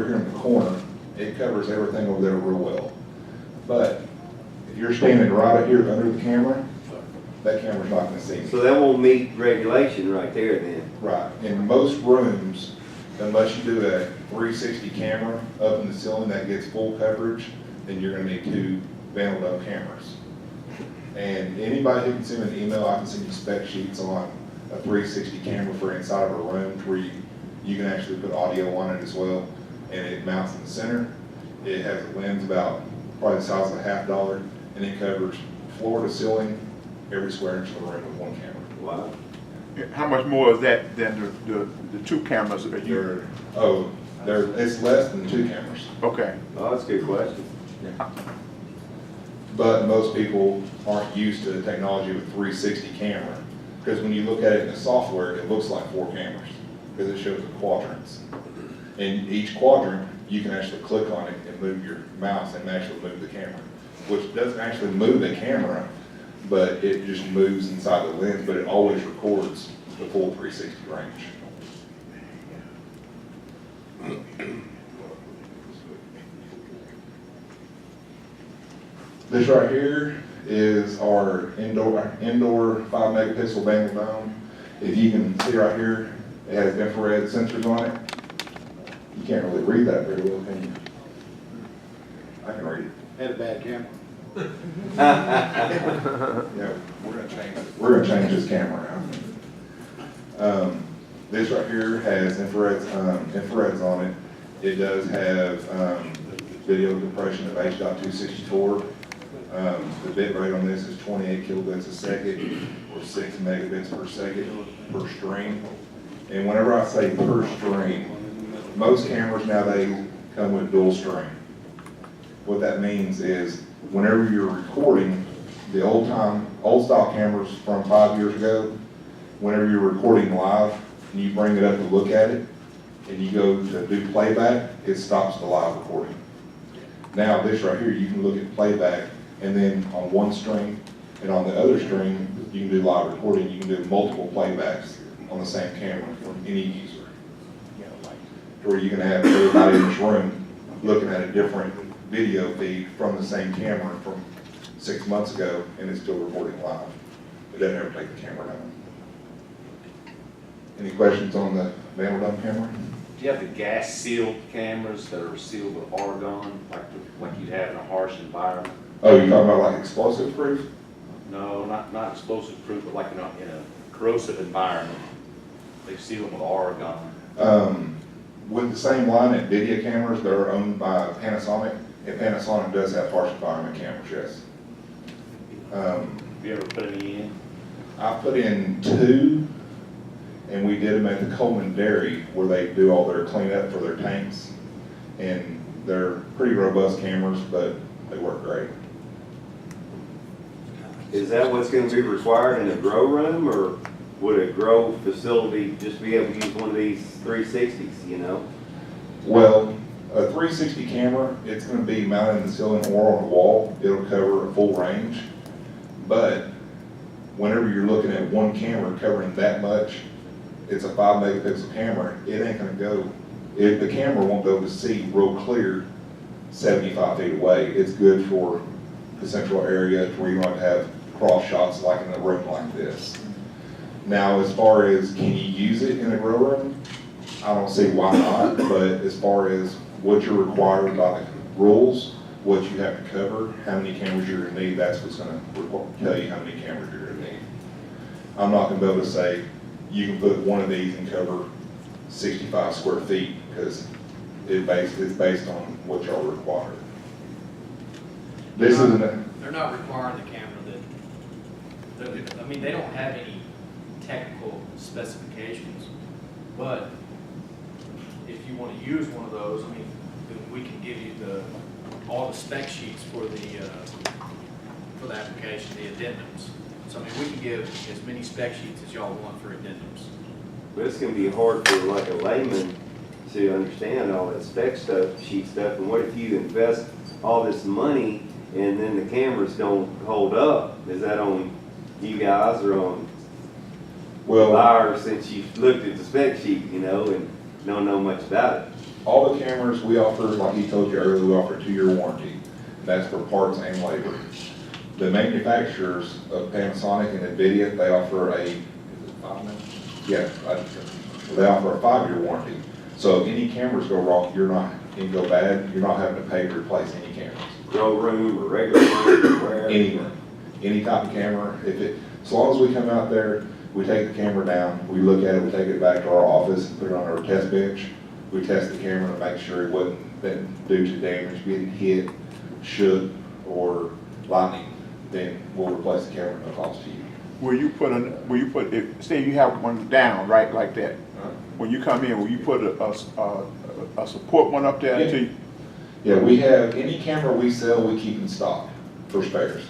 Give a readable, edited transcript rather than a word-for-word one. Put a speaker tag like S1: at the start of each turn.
S1: here in the corner, it covers everything over there real well. But if you're standing right up here under the camera, that camera's not gonna see me.
S2: So that won't meet regulation right there then?
S1: Right. In most rooms, unless you do a 360 camera up in the ceiling that gets full coverage, then you're gonna need 2 vanilla dome cameras. And anybody who can send an email, I can send you spec sheets on a 360 camera for inside of a room where you can actually put audio on it as well. And it mounts in the center. It has a lens about probably the size of a $50, and it covers floor to ceiling, every square inch of the room with 1 camera.
S2: Wow.
S3: How much more is that than the 2 cameras that you?
S1: It's less than 2 cameras.
S3: Okay.
S2: Oh, that's a good question.
S1: But most people aren't used to the technology with 360 camera, because when you look at it in the software, it looks like 4 cameras, because it shows the quadrants. In each quadrant, you can actually click on it and move your mouse and actually move the camera, which doesn't actually move the camera, but it just moves inside the lens, but it always records the full 360 range. This right here is our indoor 5 megapixel vanilla dome. If you can see right here, it has infrared sensors on it. You can't really read that very well, can you? I can read it.
S4: Had a bad camera.
S1: Yeah, we're gonna change it. We're gonna change this camera out. This right here has infrareds on it. It does have video compression of H.264. The bit rate on this is 28 kilobits a second, or 6 megabits per second per stream. And whenever I say per stream, most cameras nowadays come with dual stream. What that means is whenever you're recording, the old style cameras from 5 years ago, whenever you're recording live and you bring it up to look at it and you go to do playback, it stops the live recording. Now this right here, you can look at playback, and then on one stream and on the other stream, you can do live recording. You can do multiple playbacks on the same camera from any user. Where you can have everybody in this room looking at a different video feed from the same camera from 6 months ago, and it's still recording live. It doesn't ever take the camera down. Any questions on the vanilla dome camera?
S5: Do you have the gas sealed cameras that are sealed with argon, like you'd have in a harsh environment?
S1: Oh, you're talking about like explosive proof?
S5: No, not explosive proof, but like in a corrosive environment. They seal them with argon.
S1: With the same line at video cameras, they're owned by Panasonic, and Panasonic does have harsh environment cameras, yes.
S5: Have you ever put any in?
S1: I put in 2, and we did them at the Coleman Dairy where they do all their cleanup for their tanks. And they're pretty robust cameras, but they work great.
S2: Is that what's going to be required in a grow room, or would a grow facility just be able to use one of these 360s, you know?
S1: Well, a 360 camera, it's going to be mounted in the ceiling or on the wall. It'll cover a full range. But whenever you're looking at one camera covering that much, it's a 5 megapixel camera, it ain't going to go, the camera won't be able to see real clear 75 feet away. It's good for the central area where you want to have cross shots like in a room like this. Now, as far as can you use it in a grow room, I don't see why not, but as far as what you're required by the rules, what you have to cover, how many cameras you're going to need, that's what's going to tell you how many cameras you're going to need. I'm not going to be able to say you can put one of these and cover 65 square feet, because it's based on what y'all require. This isn't a...
S6: They're not requiring the camera I mean, they don't have any technical specifications, but if you want to use one of those, I mean, then we can give you all the spec sheets for the application, the addendums. So I mean, we can give as many spec sheets as y'all want for addendums.
S2: But it's going to be hard for like a layman to understand all that spec stuff, sheet stuff, and what if you invest all this money and then the cameras don't hold up? Is that on you guys or on the buyer, since you've looked at the spec sheet, you know, and don't know much about it?
S1: all the cameras we offer, like he told you earlier, we offer a 2-year warranty. That's for parts and labor. The manufacturers of Panasonic and NVIDIA, they offer a, is it 5 now? Yeah, they offer a 5-year warranty. So if any cameras go wrong, and go bad, you're not having to pay to replace any cameras.
S2: Grow room or regular room, wherever.
S1: Anything, any type of camera, as long as we come out there, we take the camera down, we look at it, we take it back to our office and put it on our test bench. We test the camera to make sure it wasn't been due to damage, getting hit, shook, or lightning, then we'll replace the camera, no cost to you.
S3: if, say you have one down, right, like that, when you come in, will you put a support one up there
S1: Yeah.
S3: to you?
S1: Yeah, we have, any camera we sell, we keep in stock for spares.